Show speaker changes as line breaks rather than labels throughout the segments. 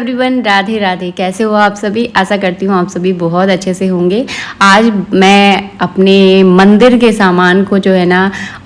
Everyone, Radhe Radhe. कैसे हो आप सभी? आशा करती हूँ आप सभी बहुत अच्छे से होंगे। आज मैं अपने मंदिर के सामान को जो है ना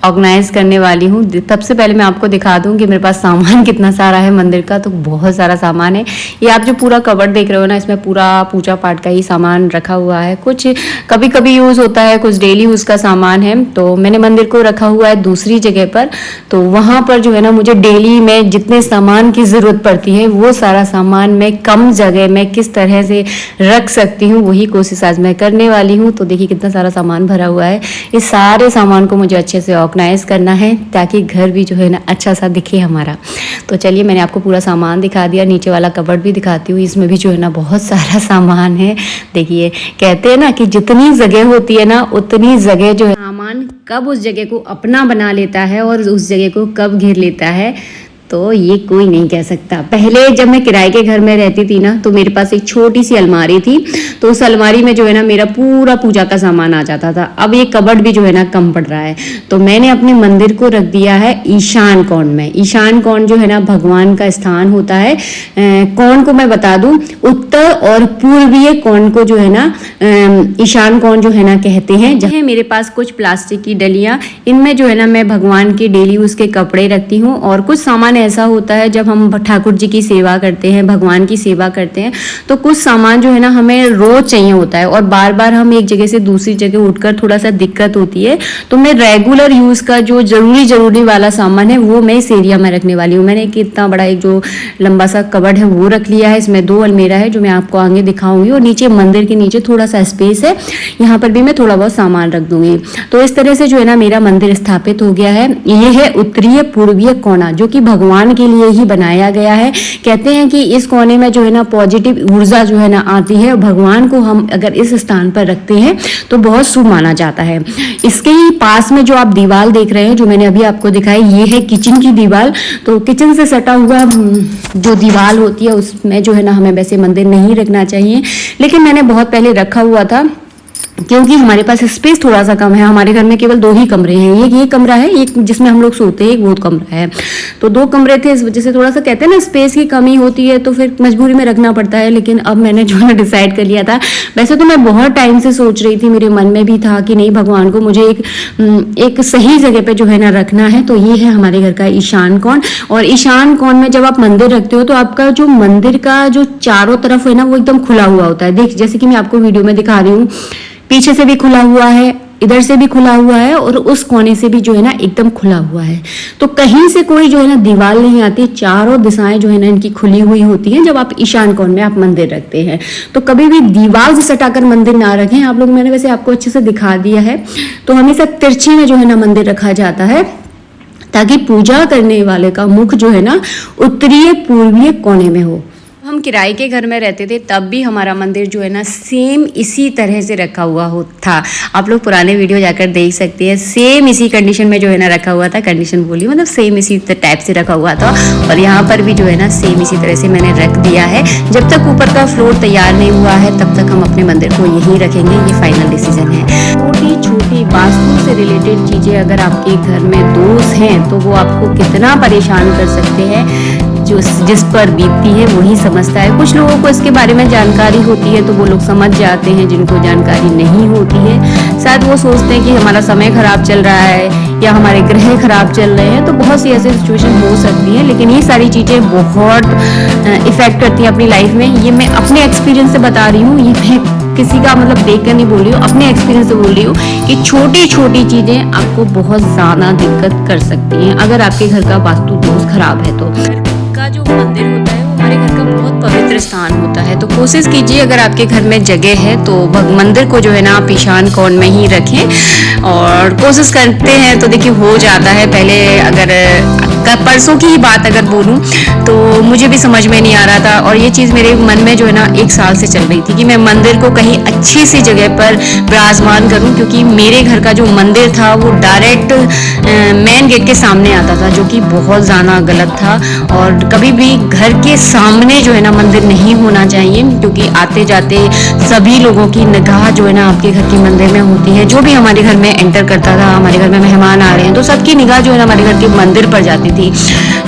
ऑर्गेनाइज करने वाली हूँ। सबसे पहले मैं आपको दिखा दूँ कि मेरे पास सामान कितना सारा है मंदिर का। तो बहुत सारा सामान है। ये आप जो पूरा कबर्ड देख रहे हो ना, इसमें पूरा पूजा पाठ का ही सामान रखा हुआ है। कुछ कभी कभी यूज़ होता है, कुछ डेली यूज़ का सामान है। तो मैंने मंदिर को रखा हुआ है दूसरी जगह पर। तो वहाँ पर जो है ना मुझे डेली में जितने सामान की ज़रूरत पड़ती है वो सारा सामान मैं कम जगह में किस तरह से रख सकती हूँ, वही कोशिश आज मैं करने वाली हूँ। तो देखिए कितना सारा सामान भरा हुआ है। इस सारे सामान को मुझे अच्छे से ऑर्गेनाइज करना है ताकि घर भी जो है ना अच्छा सा दिखे हमारा। तो चलिए, मैंने आपको पूरा सामान दिखा दिया। नीचे वाला कबर्ड भी दिखाती हूँ। इसमें भी जो है ना बहुत सारा सामान है। देखिए, कहते हैं ना कि जितनी जगह होती है ना उतनी जगह जो है सामान कब उस जगह को अपना बना लेता है और उस जगह को कब घेर लेता है, तो ये कोई नहीं कह सकता। पहले जब मैं किराए के घर में रहती थी ना, तो मेरे पास एक छोटी सी अलमारी थी। तो उस अलमारी में जो है ना मेरा पूरा पूजा का सामान आ जाता था। अब ये कबर्ड भी जो है ना कम पड़ रहा है। तो मैंने अपने मंदिर को रख दिया है ईशान कोण में। ईशान कोण जो है ना भगवान का स्थान होता है। कोण को मैं बता दूं, उत्तर और पूर्वीय कोण को जो है ना ईशान कोण जो है ना कहते हैं। जहाँ मेरे पास कुछ प्लास्टिक की डलियां, इनमें जो है ना मैं भगवान के डेली यूज के कपड़े रखती हूँ। और कुछ सामान ऐसा होता है जब हम ठाकुर जी की सेवा करते हैं, भगवान की सेवा करते हैं, तो कुछ सामान जो है ना हमें रोज चाहिए होता है और बार बार हम एक जगह से दूसरी जगह उठकर थोड़ा सा दिक्कत होती है। तो मैं रेगुलर यूज का जो जरूरी वाला सामान है वो मैं इस एरिया में रखने वाली हूँ। मैंने इतना बड़ा एक जो लंबा सा कबर्ड है वो रख लिया है। इसमें 2 अलमीरा है जो मैं आपको आगे दिखाऊंगी। और नीचे मंदिर के नीचे थोड़ा सा स्पेस है, यहाँ पर भी मैं थोड़ा बहुत सामान रख दूंगी। तो इस तरह से जो है ना मेरा मंदिर स्थापित हो गया है। ये है उत्तरीय पूर्वीय कोना, जो कि भगवान के लिए ही बनाया गया है। कहते हैं कि इस कोने में जो है ना पॉजिटिव ऊर्जा जो है ना आती है। भगवान को हम अगर इस स्थान पर रखते हैं तो बहुत शुभ माना जाता है। इसके ही पास में जो आप दीवार देख रहे हैं, जो मैंने अभी आपको दिखाई, ये है किचन की दीवार। तो किचन से सटा हुआ जो दीवार होती है उसमें जो है ना हमें वैसे मंदिर नहीं रखना चाहिए, लेकिन मैंने बहुत पहले रखा हुआ था क्योंकि हमारे पास स्पेस थोड़ा सा कम है। हमारे घर में केवल 2 ही कमरे हैं। एक ये कमरा है, एक जिसमें हम लोग सोते हैं, एक वो कमरा है। तो 2 कमरे थे, इस वजह से थोड़ा सा कहते हैं ना स्पेस की कमी होती है, तो फिर मजबूरी में रखना पड़ता है। लेकिन अब मैंने जो है डिसाइड कर लिया था। वैसे तो मैं बहुत टाइम से सोच रही थी, मेरे मन में भी था कि नहीं, भगवान को मुझे एक सही जगह पे जो है ना रखना है। तो ये है हमारे घर का ईशान कोण। और ईशान कोण में जब आप मंदिर रखते हो तो आपका जो मंदिर का जो चारों तरफ है ना वो एकदम खुला हुआ होता है। देख, जैसे कि मैं आपको वीडियो में दिखा रही हूँ, पीछे से भी खुला हुआ है, इधर से भी खुला हुआ है और उस कोने से भी जो है ना एकदम खुला हुआ है। तो कहीं से कोई जो है ना दीवार नहीं आती। चारों दिशाएं जो है ना इनकी खुली हुई होती हैं जब आप ईशान कोण में आप मंदिर रखते हैं। तो कभी भी दीवार से सटाकर मंदिर ना रखें आप लोग। मैंने वैसे आपको अच्छे से दिखा दिया है। तो हमेशा तिरछी में जो है ना मंदिर रखा जाता है ताकि पूजा करने वाले का मुख जो है ना उत्तरीय पूर्वीय कोने में हो। हम किराए के घर में रहते थे तब भी हमारा मंदिर जो है ना सेम इसी तरह से रखा हुआ था। आप लोग पुराने वीडियो जाकर देख सकते हैं। सेम इसी कंडीशन में जो है ना रखा हुआ था। कंडीशन बोली मतलब सेम इसी टाइप से रखा हुआ था। और यहाँ पर भी जो है ना सेम इसी तरह से मैंने रख दिया है। जब तक ऊपर का फ्लोर तैयार नहीं हुआ है तब तक हम अपने मंदिर को यहीं रखेंगे। ये फाइनल डिसीजन है। छोटी छोटी वास्तु से रिलेटेड चीज़ें अगर आपके घर में दोष हैं तो वो आपको कितना परेशान कर सकते हैं, जिस पर बीतती है वही समझता है। कुछ लोगों को इसके बारे में जानकारी होती है तो वो लोग समझ जाते हैं। जिनको जानकारी नहीं होती है शायद वो सोचते हैं कि हमारा समय खराब चल रहा है या हमारे ग्रह खराब चल रहे हैं। तो बहुत सी ऐसी सिचुएशन हो सकती है, लेकिन ये सारी चीज़ें बहुत इफेक्ट करती हैं अपनी लाइफ में। ये मैं अपने एक्सपीरियंस से बता रही हूँ। ये मैं किसी का मतलब देख कर नहीं बोल रही हूँ, अपने एक्सपीरियंस से बोल रही हूँ कि छोटी छोटी चीज़ें आपको बहुत ज़्यादा दिक्कत कर सकती हैं अगर आपके घर का वास्तु दोष खराब है। तो का जो मंदिर होता है वो हमारे घर का बहुत पवित्र स्थान होता है। तो कोशिश कीजिए अगर आपके घर में जगह है तो मंदिर को जो है ना आप ईशान कोण में ही रखें। और कोशिश करते हैं तो देखिए हो जाता है। पहले अगर परसों की ही बात अगर बोलूं तो मुझे भी समझ में नहीं आ रहा था। और ये चीज़ मेरे मन में जो है ना 1 साल से चल रही थी कि मैं मंदिर को कहीं अच्छी सी जगह पर विराजमान करूं, क्योंकि मेरे घर का जो मंदिर था वो डायरेक्ट मेन गेट के सामने आता था, जो कि बहुत ज़्यादा गलत था। और कभी भी घर के सामने जो है ना मंदिर नहीं होना चाहिए, क्योंकि आते जाते सभी लोगों की निगाह जो है ना आपके घर के मंदिर में होती है। जो भी हमारे घर में एंटर करता था, हमारे घर में मेहमान आ रहे हैं तो सबकी निगाह जो है ना हमारे घर के मंदिर पर जाती थी।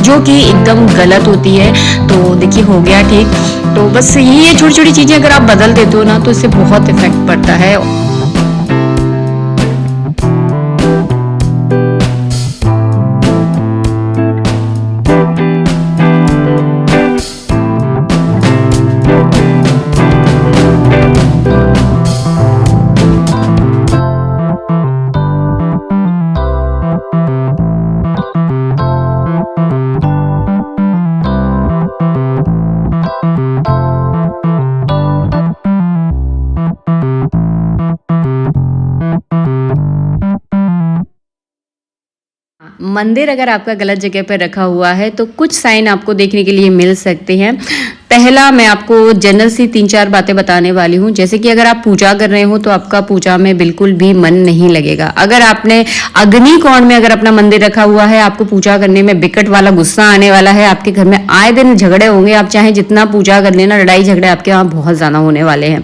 जो कि एकदम गलत होती है। तो देखिए हो गया ठीक। तो बस यही है, छोटी छोटी चीज़ें अगर आप बदल देते हो ना तो इससे बहुत इफेक्ट पड़ता है। मंदिर अगर आपका गलत जगह पर रखा हुआ है तो कुछ साइन आपको देखने के लिए मिल सकते हैं। पहला, मैं आपको जनरल सी 3-4 बातें बताने वाली हूँ। जैसे कि अगर आप पूजा कर रहे हो तो आपका पूजा में बिल्कुल भी मन नहीं लगेगा। अगर आपने अग्नि कोण में अगर अपना मंदिर रखा हुआ है, आपको पूजा करने में विकट वाला गुस्सा आने वाला है, आपके घर में आए दिन झगड़े होंगे, आप चाहे जितना पूजा कर लेना, लड़ाई झगड़े आपके वहाँ बहुत ज्यादा होने वाले हैं।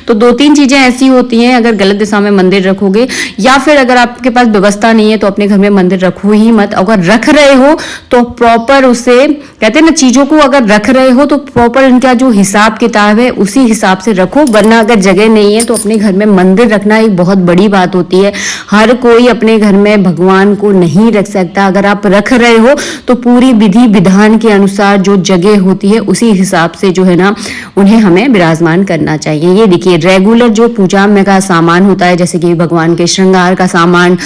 तो 2-3 चीजें ऐसी होती हैं, अगर गलत दिशा में मंदिर रखोगे या फिर अगर आपके पास व्यवस्था नहीं है तो अपने घर में मंदिर रखो ही मत। अगर रख रहे हो तो प्रॉपर उसे, कहते हैं ना, चीजों को अगर रख रहे हो तो प्रॉपर इनका जो हिसाब किताब है उसी हिसाब से रखो। वरना अगर जगह नहीं है तो अपने घर में मंदिर रखना एक बहुत बड़ी बात होती है। हर कोई अपने घर में भगवान को नहीं रख सकता। अगर आप रख रहे हो तो पूरी विधि विधान के अनुसार जो जगह होती है उसी हिसाब से जो है ना उन्हें हमें विराजमान करना चाहिए। ये देखिए, रेगुलर जो पूजा में का सामान होता है, जैसे कि भगवान के श्रृंगार का सामान,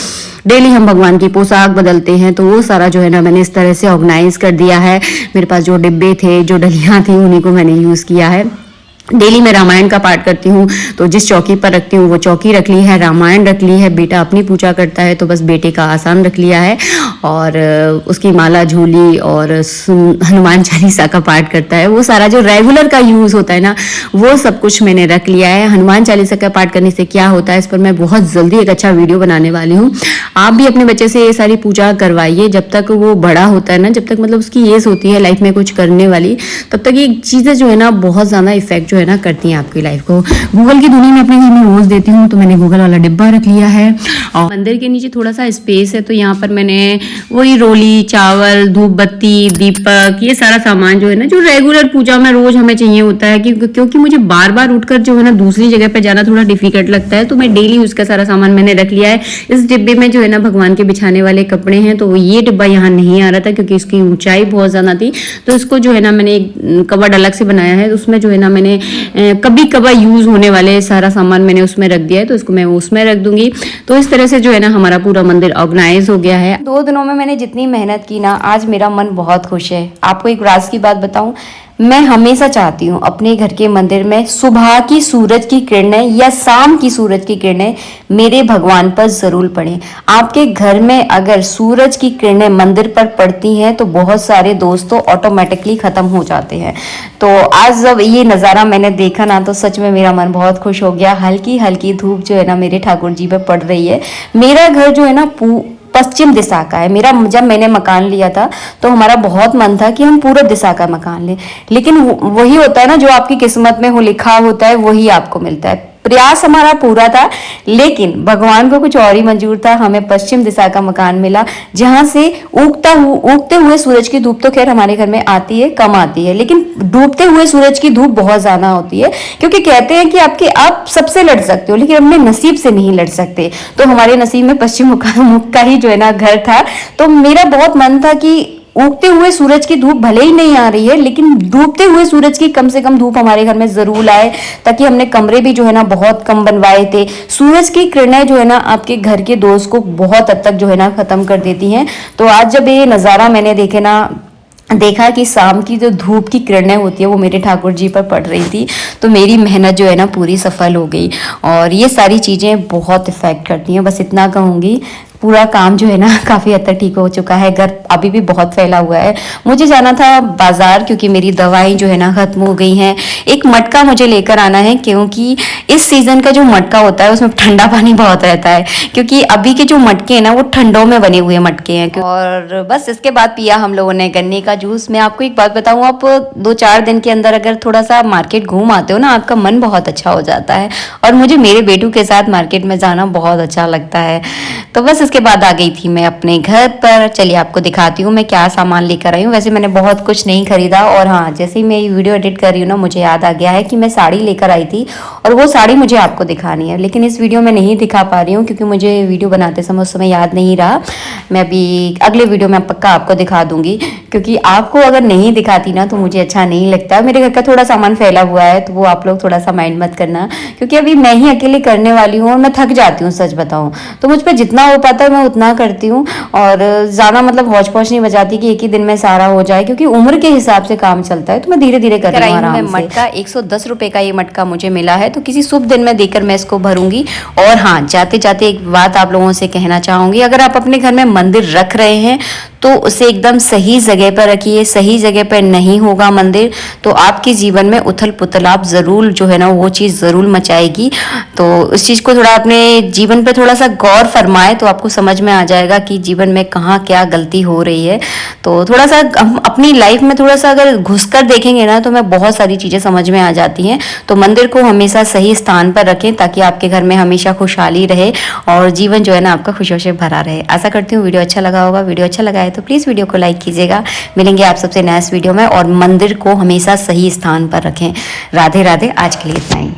डेली हम भगवान की पोशाक बदलते हैं, तो वो सारा जो है ना मैंने इस तरह से ऑर्गेनाइज कर दिया है। मेरे पास जो डिब्बे थे, जो डलियां थी, उन्हीं को मैंने यूज किया है। डेली मैं रामायण का पाठ करती हूँ तो जिस चौकी पर रखती हूँ वो चौकी रख ली है, रामायण रख ली है। बेटा अपनी पूजा करता है तो बस बेटे का आसान रख लिया है, और उसकी माला झोली और हनुमान चालीसा का पाठ करता है। वो सारा जो रेगुलर का यूज होता है ना वो सब कुछ मैंने रख लिया है। हनुमान चालीसा का पाठ करने से क्या होता है, इस पर मैं बहुत जल्दी एक अच्छा वीडियो बनाने वाली हूँ। आप भी अपने बच्चे से ये सारी पूजा करवाइए। जब तक वो बड़ा होता है ना, जब तक मतलब उसकी एज होती है लाइफ में कुछ करने वाली, तब तक ये चीजें जो है ना बहुत ज्यादा इफेक्ट जो है ना करती हैं आपकी लाइफ को। गूगल की दुनिया में अपने घर में रोज देती हूँ तो मैंने गूगल वाला डिब्बा रख लिया है। और मंदिर के नीचे थोड़ा सा स्पेस है तो यहाँ पर मैंने वही रोली, चावल, धूप बत्ती, दीपक, ये सारा सामान जो है ना जो रेगुलर पूजा में रोज हमें चाहिए होता है, क्योंकि मुझे बार बार उठकर जो है ना दूसरी जगह पर जाना थोड़ा डिफिकल्ट लगता है, तो मैं डेली उसका सारा सामान मैंने रख लिया है। इस डिब्बे में जो है ना भगवान के बिछाने वाले कपड़े हैं, तो ये डिब्बा यहाँ नहीं आ रहा था क्योंकि इसकी ऊंचाई बहुत ज्यादा थी, तो इसको जो है ना मैंने एक कबर्ड अलग से बनाया है। उसमें जो है ना मैंने कभी कभार यूज होने वाले सारा सामान मैंने उसमें रख दिया है, तो इसको मैं उसमें रख दूंगी। तो इस तरह से जो है ना हमारा पूरा मंदिर ऑर्गेनाइज हो गया है। 2 दिनों में मैंने जितनी मेहनत की ना, आज मेरा मन बहुत खुश है। आपको एक राज की बात बताऊं, मैं हमेशा चाहती हूँ अपने घर के मंदिर में सुबह की सूरज की किरणें या शाम की सूरज की किरणें मेरे भगवान पर जरूर पड़े। आपके घर में अगर सूरज की किरणें मंदिर पर पड़ती हैं तो बहुत सारे दोस्तों ऑटोमेटिकली खत्म हो जाते हैं। तो आज जब ये नज़ारा मैंने देखा ना तो सच में मेरा मन बहुत खुश हो गया। हल्की हल्की धूप जो है ना मेरे ठाकुर जी पे पड़ रही है। मेरा घर जो है ना पश्चिम दिशा का है। मेरा जब मैंने मकान लिया था तो हमारा बहुत मन था कि हम पूर्व दिशा का मकान लें, लेकिन वही होता है ना, जो आपकी किस्मत में हो लिखा होता है वही आपको मिलता है। प्रयास हमारा पूरा था, लेकिन भगवान को कुछ और ही मंजूर था। हमें पश्चिम दिशा का मकान मिला, जहां से उगते हुए सूरज की धूप तो खैर हमारे घर में आती है, कम आती है, लेकिन डूबते हुए सूरज की धूप बहुत ज्यादा होती है। क्योंकि कहते हैं कि आप सबसे लड़ सकते हो लेकिन अपने नसीब से नहीं लड़ सकते। तो हमारे नसीब में पश्चिम मुख का ही जो है ना घर था। तो मेरा बहुत मन था कि उगते हुए सूरज की धूप भले ही नहीं आ रही है, लेकिन डूबते हुए सूरज की कम से कम धूप हमारे घर में जरूर आए, ताकि हमने कमरे भी जो है ना बहुत कम बनवाए थे। सूरज की किरणें जो है ना आपके घर के दोस्त को बहुत हद तक जो है ना खत्म कर देती हैं। तो आज जब ये नज़ारा मैंने देखा कि शाम की जो धूप की किरणें होती है वो मेरे ठाकुर जी पर पड़ रही थी, तो मेरी मेहनत जो है ना पूरी सफल हो गई। और ये सारी चीज़ें बहुत इफेक्ट करती हैं, बस इतना कहूँगी। पूरा काम जो है ना काफ़ी हद तक ठीक हो चुका है। घर अभी भी बहुत फैला हुआ है। मुझे जाना था बाजार क्योंकि मेरी दवाई जो है ना खत्म हो गई हैं। एक मटका मुझे लेकर आना है, क्योंकि इस सीजन का जो मटका होता है उसमें ठंडा पानी बहुत रहता है, क्योंकि अभी के जो मटके हैं ना वो ठंडों में बने हुए मटके हैं। और बस इसके बाद पिया हम लोगों ने गन्ने का जूस। मैं आपको एक बात बताऊँ, आप 2-4 दिन के अंदर अगर थोड़ा सा मार्केट घूम आते हो ना, आपका मन बहुत अच्छा हो जाता है। और मुझे मेरे बेटू के साथ मार्केट में जाना बहुत अच्छा लगता है। तो बस उसके बाद आ गई थी मैं अपने घर पर। चलिए आपको दिखाती हूँ मैं क्या सामान लेकर आई हूँ। वैसे मैंने बहुत कुछ नहीं खरीदा, और हाँ, जैसे ही मैं ये वीडियो एडिट कर रही हूँ ना, मुझे याद आ गया है कि मैं साड़ी लेकर आई थी और वो साड़ी मुझे आपको दिखानी है, लेकिन इस वीडियो में नहीं दिखा पा रही हूँ क्योंकि मुझे वीडियो बनाते समय उस समय याद नहीं रहा। मैं अभी अगले वीडियो में पक्का आपको दिखा दूंगी, क्योंकि आपको अगर नहीं दिखाती ना तो मुझे अच्छा नहीं लगता। मेरे घर का थोड़ा सामान फैला हुआ है, तो वो आप लोग थोड़ा सा माइंड मत करना, क्योंकि अभी मैं ही अकेले करने वाली हूँ और मैं थक जाती हूँ, सच बताऊँ तो। मुझ पर जितना हो पाता है मैं उतना करती हूँ, और ज़्यादा मतलब हौच पौच नहीं बजाती कि एक ही दिन में सारा हो जाए, क्योंकि उम्र के हिसाब से काम चलता है, तो मैं धीरे धीरे कर रही हूँ आराम से। मटका 110 रुपये का ये मटका मुझे मिला है, तो किसी शुभ दिन में देकर मैं इसको भरूंगी। और हाँ, जाते जाते एक बात आप लोगों से कहना चाहूँगी, अगर आप अपने घर में मंदिर रख रहे हैं तो उसे एकदम सही जगह पर रखिए। सही जगह पर नहीं होगा मंदिर तो आपके जीवन में उथल पुथल आप ज़रूर जो है ना वो चीज़ ज़रूर मचाएगी। तो उस चीज़ को थोड़ा अपने जीवन पे थोड़ा सा गौर फरमाए तो आपको समझ में आ जाएगा कि जीवन में कहाँ क्या गलती हो रही है। तो थोड़ा सा हम अपनी लाइफ में थोड़ा सा अगर घुस कर देखेंगे ना तो हमें बहुत सारी चीज़ें समझ में आ जाती हैं। तो मंदिर को हमेशा सही स्थान पर रखें ताकि आपके घर में हमेशा खुशहाली रहे और जीवन जो है ना आपका खुशियों से भरा रहे। आशा करती हूँ वीडियो अच्छा लगा होगा। वीडियो अच्छा लगा है तो प्लीज़ वीडियो को लाइक कीजिएगा। मिलेंगे आप सबसे नेक्स्ट वीडियो में, और मंदिर को हमेशा सही स्थान पर रखें। राधे राधे। आज के लिए इतना ही।